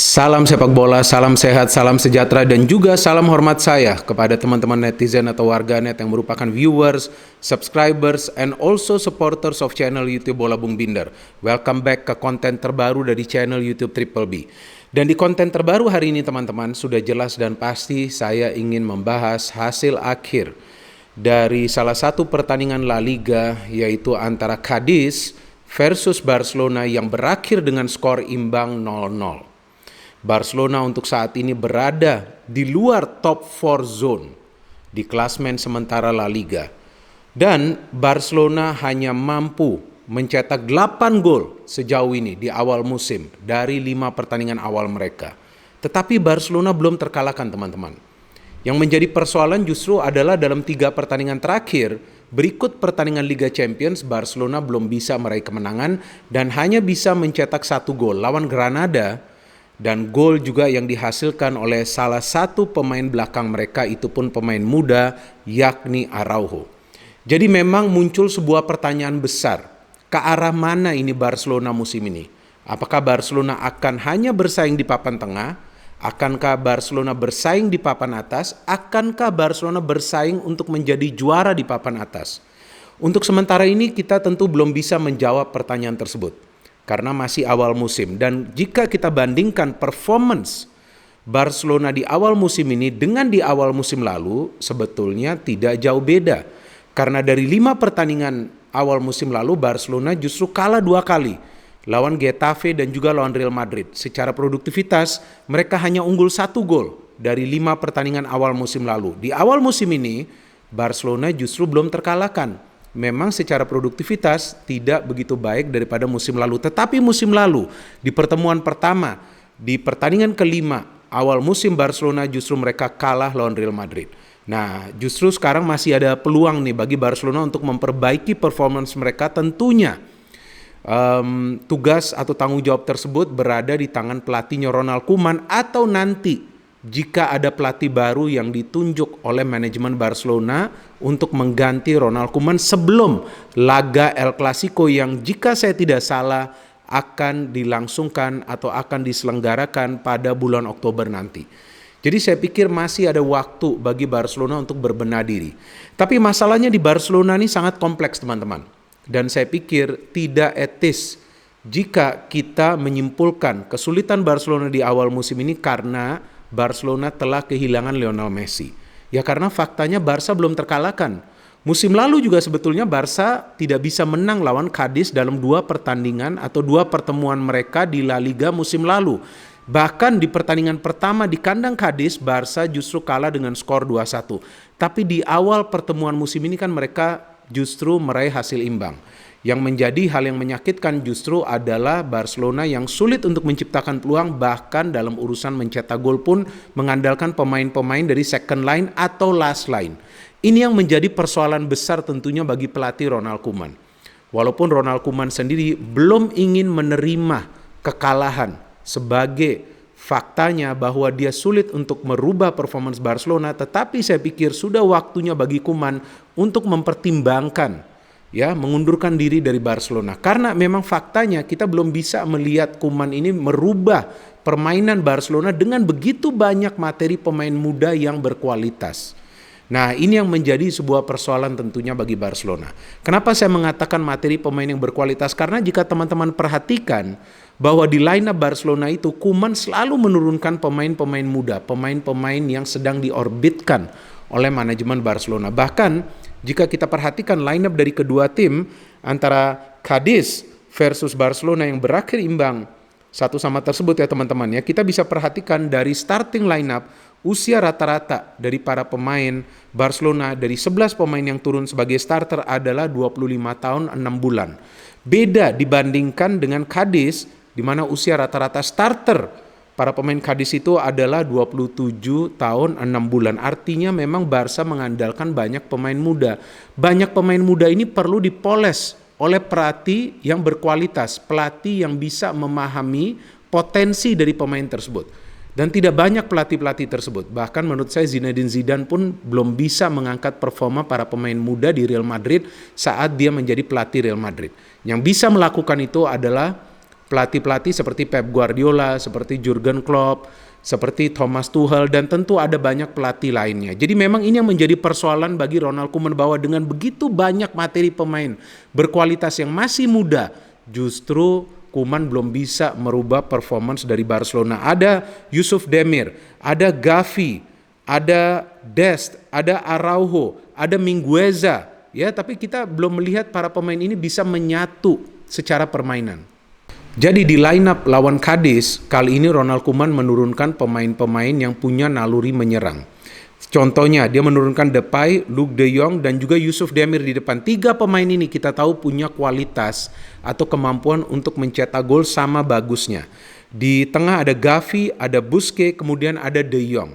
Salam sepak bola, salam sehat, salam sejahtera, dan juga salam hormat saya kepada teman-teman netizen atau warganet yang merupakan viewers, subscribers, and also supporters of channel YouTube Bola Bung Binder. Welcome back ke konten terbaru dari channel YouTube Triple B. Dan di konten terbaru hari ini teman-teman, sudah jelas dan pasti saya ingin membahas hasil akhir dari salah satu pertandingan La Liga, yaitu antara Cadiz versus Barcelona yang berakhir dengan skor imbang 0-0. Barcelona untuk saat ini berada di luar top 4 zone di klasmen sementara La Liga. Dan Barcelona hanya mampu mencetak 8 gol sejauh ini di awal musim dari 5 pertandingan awal mereka. Tetapi Barcelona belum terkalahkan teman-teman. Yang menjadi persoalan justru adalah dalam 3 pertandingan terakhir, berikut pertandingan Liga Champions, Barcelona belum bisa meraih kemenangan dan hanya bisa mencetak 1 gol lawan Granada. Dan gol juga yang dihasilkan oleh salah satu pemain belakang mereka, itu pun pemain muda, yakni Araujo. Jadi memang muncul sebuah pertanyaan besar, ke arah mana ini Barcelona musim ini? Apakah Barcelona akan hanya bersaing di papan tengah? Akankah Barcelona bersaing di papan atas? Akankah Barcelona bersaing untuk menjadi juara di papan atas? Untuk sementara ini kita tentu belum bisa menjawab pertanyaan tersebut karena masih awal musim. Dan jika kita bandingkan performance Barcelona di awal musim ini dengan di awal musim lalu, sebetulnya tidak jauh beda. Karena dari 5 pertandingan awal musim lalu, Barcelona justru kalah 2 kali. Lawan Getafe dan juga lawan Real Madrid. Secara produktivitas, mereka hanya unggul 1 gol dari 5 pertandingan awal musim lalu. Di awal musim ini, Barcelona justru belum terkalahkan. Memang secara produktivitas tidak begitu baik daripada musim lalu. Tetapi musim lalu di pertemuan pertama, di pertandingan kelima awal musim Barcelona justru mereka kalah lawan Real Madrid. Nah justru sekarang masih ada peluang nih bagi Barcelona untuk memperbaiki performance mereka. Tentunya tugas atau tanggung jawab tersebut berada di tangan pelatihnya Ronald Koeman, atau nanti jika ada pelatih baru yang ditunjuk oleh manajemen Barcelona untuk mengganti Ronald Koeman sebelum laga El Clasico yang jika saya tidak salah akan dilangsungkan atau akan diselenggarakan pada bulan Oktober nanti. Jadi saya pikir masih ada waktu bagi Barcelona untuk berbenah diri. Tapi masalahnya di Barcelona ini sangat kompleks teman-teman. Dan saya pikir tidak etis jika kita menyimpulkan kesulitan Barcelona di awal musim ini karena Barcelona telah kehilangan Lionel Messi. Ya karena faktanya Barca belum terkalahkan. Musim lalu juga sebetulnya Barca tidak bisa menang lawan Cadiz dalam 2 pertandingan atau 2 pertemuan mereka di La Liga musim lalu. Bahkan di pertandingan pertama di kandang Cadiz, Barca justru kalah dengan skor 2-1. Tapi di awal pertemuan musim ini kan mereka justru meraih hasil imbang. Yang menjadi hal yang menyakitkan justru adalah Barcelona yang sulit untuk menciptakan peluang, bahkan dalam urusan mencetak gol pun mengandalkan pemain-pemain dari second line atau last line. Ini yang menjadi persoalan besar tentunya bagi pelatih Ronald Koeman. Walaupun Ronald Koeman sendiri belum ingin menerima kekalahan sebagai faktanya bahwa dia sulit untuk merubah performance Barcelona, tetapi saya pikir sudah waktunya bagi Koeman untuk mempertimbangkan mengundurkan diri dari Barcelona. Karena memang faktanya kita belum bisa melihat Koeman ini merubah permainan Barcelona dengan begitu banyak materi pemain muda yang berkualitas. Nah ini yang menjadi sebuah persoalan tentunya bagi Barcelona. Kenapa saya mengatakan materi pemain yang berkualitas? Karena jika teman-teman perhatikan bahwa di line up Barcelona itu Koeman selalu menurunkan pemain-pemain muda, pemain-pemain yang sedang diorbitkan oleh manajemen Barcelona. Bahkan jika kita perhatikan line up dari kedua tim antara Cadiz versus Barcelona yang berakhir imbang 1-1 tersebut ya teman-teman ya, kita bisa perhatikan dari starting line up usia rata-rata dari para pemain Barcelona dari 11 pemain yang turun sebagai starter adalah 25 tahun 6 bulan. Beda dibandingkan dengan Cadiz di mana usia rata-rata starter para pemain Cadiz itu adalah 27 tahun 6 bulan. Artinya memang Barca mengandalkan banyak pemain muda. Banyak pemain muda ini perlu dipoles oleh pelatih yang berkualitas, pelatih yang bisa memahami potensi dari pemain tersebut. Dan tidak banyak pelatih-pelatih tersebut. Bahkan menurut saya Zinedine Zidane pun belum bisa mengangkat performa para pemain muda di Real Madrid saat dia menjadi pelatih Real Madrid. Yang bisa melakukan itu adalah pelatih-pelatih seperti Pep Guardiola, seperti Jurgen Klopp, seperti Thomas Tuchel, dan tentu ada banyak pelatih lainnya. Jadi memang ini yang menjadi persoalan bagi Ronald Koeman, bahwa dengan begitu banyak materi pemain berkualitas yang masih muda, justru Koeman belum bisa merubah performance dari Barcelona. Ada Yusuf Demir, ada Gavi, ada Dest, ada Araujo, ada Mingueza, ya, tapi kita belum melihat para pemain ini bisa menyatu secara permainan. Jadi di line up lawan Cadiz, kali ini Ronald Koeman menurunkan pemain-pemain yang punya naluri menyerang. Contohnya, dia menurunkan Depay, Luuk de Jong, dan juga Yusuf Demir di depan. 3 pemain ini kita tahu punya kualitas atau kemampuan untuk mencetak gol sama bagusnya. Di tengah ada Gavi, ada Busquets, kemudian ada de Jong.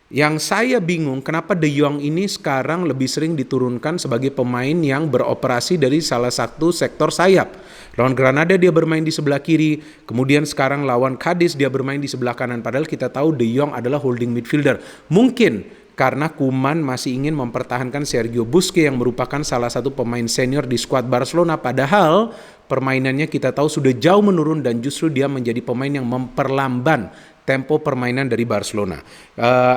Yang saya bingung kenapa de Jong ini sekarang lebih sering diturunkan sebagai pemain yang beroperasi dari salah satu sektor sayap. Lawan Granada dia bermain di sebelah kiri, kemudian sekarang lawan Cadiz dia bermain di sebelah kanan. Padahal kita tahu de Jong adalah holding midfielder. Mungkin karena Koeman masih ingin mempertahankan Sergio Busquets yang merupakan salah satu pemain senior di skuad Barcelona. Padahal permainannya kita tahu sudah jauh menurun dan justru dia menjadi pemain yang memperlamban tempo permainan dari Barcelona.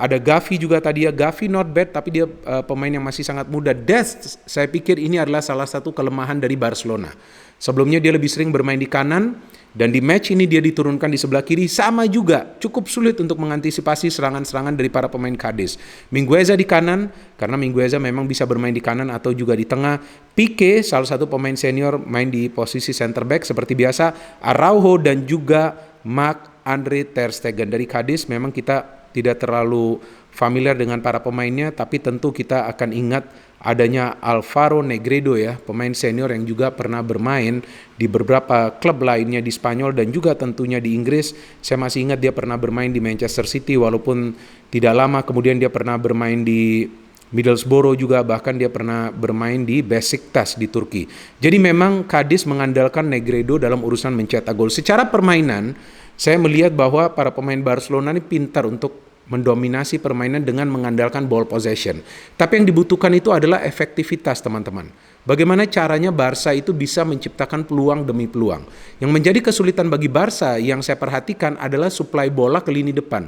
Ada Gavi juga tadi ya, Gavi not bad tapi dia pemain yang masih sangat muda. Dest, saya pikir ini adalah salah satu kelemahan dari Barcelona. Sebelumnya dia lebih sering bermain di kanan dan di match ini dia diturunkan di sebelah kiri, sama juga cukup sulit untuk mengantisipasi serangan-serangan dari para pemain Cadiz. Mingueza di kanan karena Mingueza memang bisa bermain di kanan atau juga di tengah. Pique salah satu pemain senior main di posisi center back seperti biasa. Araujo dan juga Marc-Andre ter Stegen dari Cadiz. Memang kita tidak terlalu familiar dengan para pemainnya, tapi tentu kita akan ingat adanya Alvaro Negredo ya, pemain senior yang juga pernah bermain di beberapa klub lainnya di Spanyol dan juga tentunya di Inggris. Saya masih ingat dia pernah bermain di Manchester City walaupun tidak lama, kemudian dia pernah bermain di Middlesbrough juga, bahkan dia pernah bermain di Besiktas di Turki. Jadi memang Cadiz mengandalkan Negredo dalam urusan mencetak gol. Secara permainan, saya melihat bahwa para pemain Barcelona ini pintar untuk mendominasi permainan dengan mengandalkan ball possession. Tapi yang dibutuhkan itu adalah efektivitas, teman-teman. Bagaimana caranya Barca itu bisa menciptakan peluang demi peluang. Yang menjadi kesulitan bagi Barca yang saya perhatikan adalah suplai bola ke lini depan.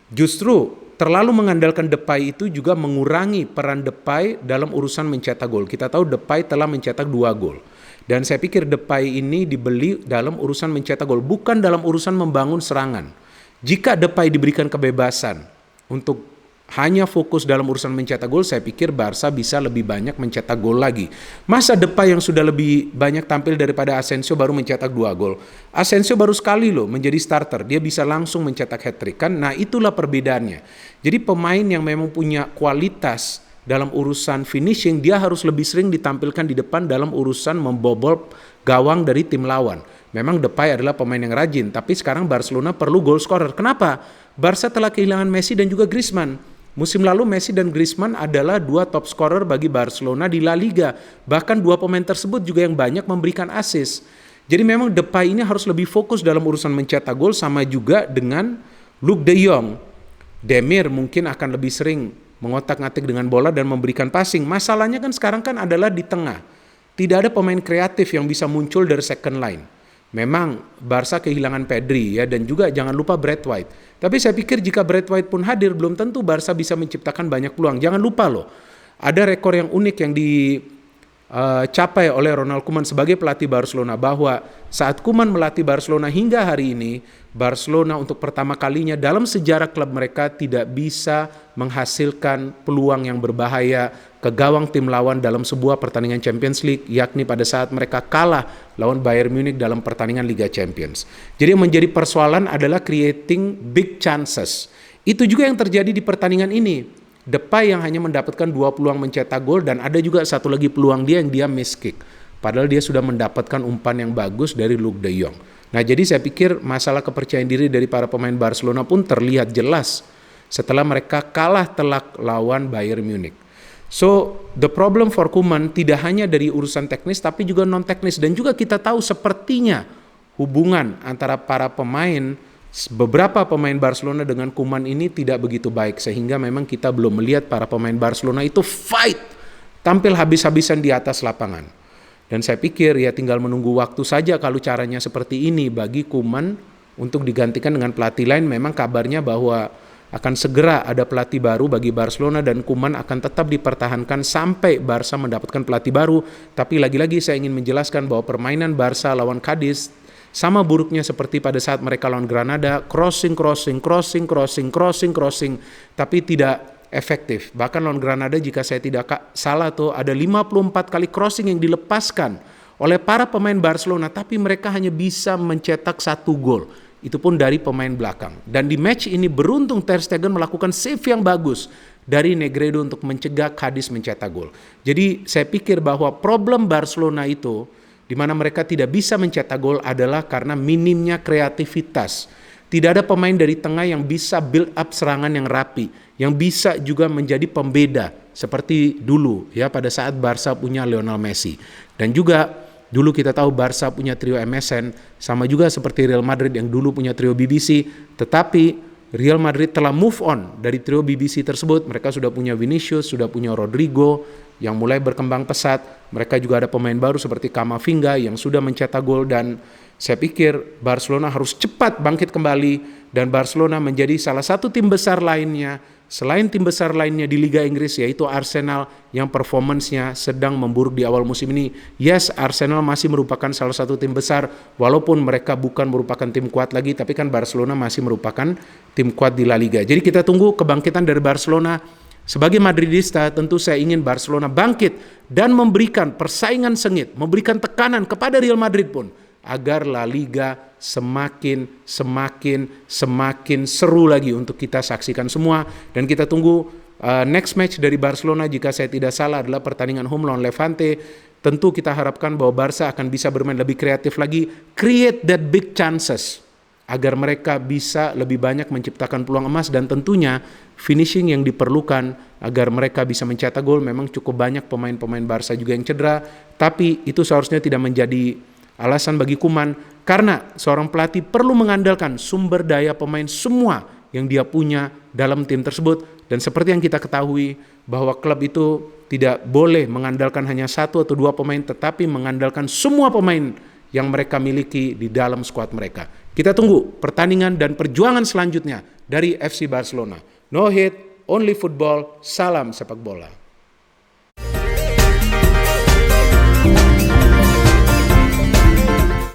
Justru terlalu mengandalkan Depay itu juga mengurangi peran Depay dalam urusan mencetak gol. Kita tahu Depay telah mencetak 2 gol. Dan saya pikir Depay ini dibeli dalam urusan mencetak gol, bukan dalam urusan membangun serangan. Jika Depay diberikan kebebasan untuk hanya fokus dalam urusan mencetak gol, saya pikir Barca bisa lebih banyak mencetak gol lagi. Masa Depay yang sudah lebih banyak tampil daripada Asensio baru mencetak 2 gol. Asensio baru sekali loh menjadi starter, dia bisa langsung mencetak hat-trick kan. Nah, itulah perbedaannya. Jadi pemain yang memang punya kualitas dalam urusan finishing, dia harus lebih sering ditampilkan di depan dalam urusan membobol gawang dari tim lawan. Memang Depay adalah pemain yang rajin, tapi sekarang Barcelona perlu goal scorer. Kenapa? Barca telah kehilangan Messi dan juga Griezmann. Musim lalu Messi dan Griezmann adalah 2 top scorer bagi Barcelona di La Liga. Bahkan 2 pemain tersebut juga yang banyak memberikan assist. Jadi memang Depay ini harus lebih fokus dalam urusan mencetak gol, sama juga dengan Luuk de Jong. Demir mungkin akan lebih sering mengotak-ngatik dengan bola dan memberikan passing. Masalahnya kan sekarang kan adalah di tengah. Tidak ada pemain kreatif yang bisa muncul dari second line. Memang Barca kehilangan Pedri ya, dan juga jangan lupa Brad White. Tapi saya pikir jika Brad White pun hadir, belum tentu Barca bisa menciptakan banyak peluang. Jangan lupa loh, ada rekor yang unik yang dicapai oleh Ronald Koeman sebagai pelatih Barcelona, bahwa saat Koeman melatih Barcelona hingga hari ini, Barcelona untuk pertama kalinya dalam sejarah klub mereka tidak bisa menghasilkan peluang yang berbahaya ke gawang tim lawan dalam sebuah pertandingan Champions League, yakni pada saat mereka kalah lawan Bayern Munich dalam pertandingan Liga Champions. Jadi yang menjadi persoalan adalah creating big chances. Itu juga yang terjadi di pertandingan ini. Depay yang hanya mendapatkan 2 peluang mencetak gol, dan ada juga satu lagi peluang dia yang dia miss kick. Padahal dia sudah mendapatkan umpan yang bagus dari Luuk de Jong. Nah, jadi saya pikir masalah kepercayaan diri dari para pemain Barcelona pun terlihat jelas setelah mereka kalah telak lawan Bayern Munich. So, the problem for Koeman tidak hanya dari urusan teknis tapi juga non-teknis, dan juga kita tahu sepertinya hubungan antara para pemain, beberapa pemain Barcelona dengan Koeman ini tidak begitu baik, sehingga memang kita belum melihat para pemain Barcelona itu fight, tampil habis-habisan di atas lapangan. Dan saya pikir ya tinggal menunggu waktu saja kalau caranya seperti ini bagi Koeman untuk digantikan dengan pelatih lain. Memang kabarnya bahwa akan segera ada pelatih baru bagi Barcelona dan Koeman akan tetap dipertahankan sampai Barca mendapatkan pelatih baru. Tapi lagi-lagi saya ingin menjelaskan bahwa permainan Barca lawan Cadiz sama buruknya seperti pada saat mereka lawan Granada, crossing, tapi tidak efektif. Bahkan lawan Granada jika saya tidak salah tuh ada 54 kali crossing yang dilepaskan oleh para pemain Barcelona, tapi mereka hanya bisa mencetak 1 gol. Itu pun dari pemain belakang. Dan di match ini beruntung Ter Stegen melakukan save yang bagus dari Negredo untuk mencegah Cadiz mencetak gol. Jadi saya pikir bahwa problem Barcelona itu di mana mereka tidak bisa mencetak gol adalah karena minimnya kreativitas. Tidak ada pemain dari tengah yang bisa build up serangan yang rapi, yang bisa juga menjadi pembeda seperti dulu ya pada saat Barca punya Lionel Messi. Dan juga dulu kita tahu Barca punya trio MSN, sama juga seperti Real Madrid yang dulu punya trio BBC, tetapi Real Madrid telah move on dari trio BBC tersebut. Mereka sudah punya Vinicius, sudah punya Rodrigo yang mulai berkembang pesat. Mereka juga ada pemain baru seperti Camavinga yang sudah mencetak gol, dan saya pikir Barcelona harus cepat bangkit kembali dan Barcelona menjadi salah satu tim besar lainnya selain tim besar lainnya di Liga Inggris, yaitu Arsenal yang performance-nya sedang memburuk di awal musim ini. Yes, Arsenal masih merupakan salah satu tim besar walaupun mereka bukan merupakan tim kuat lagi, tapi kan Barcelona masih merupakan tim kuat di La Liga. Jadi kita tunggu kebangkitan dari Barcelona. Sebagai Madridista, tentu saya ingin Barcelona bangkit dan memberikan persaingan sengit, memberikan tekanan kepada Real Madrid pun, agar La Liga semakin seru lagi untuk kita saksikan semua. Dan kita tunggu next match dari Barcelona, jika saya tidak salah adalah pertandingan home lawan Levante. Tentu kita harapkan bahwa Barca akan bisa bermain lebih kreatif lagi, create that big chances, agar mereka bisa lebih banyak menciptakan peluang emas. Dan tentunya finishing yang diperlukan agar mereka bisa mencetak gol. Memang cukup banyak pemain-pemain Barca juga yang cedera, tapi itu seharusnya tidak menjadi alasan bagi Koeman, karena seorang pelatih perlu mengandalkan sumber daya pemain semua yang dia punya dalam tim tersebut. Dan seperti yang kita ketahui bahwa klub itu tidak boleh mengandalkan hanya 1 atau 2 pemain, tetapi mengandalkan semua pemain yang mereka miliki di dalam skuad mereka. Kita tunggu pertandingan dan perjuangan selanjutnya dari FC Barcelona. No hate, only football, salam sepak bola.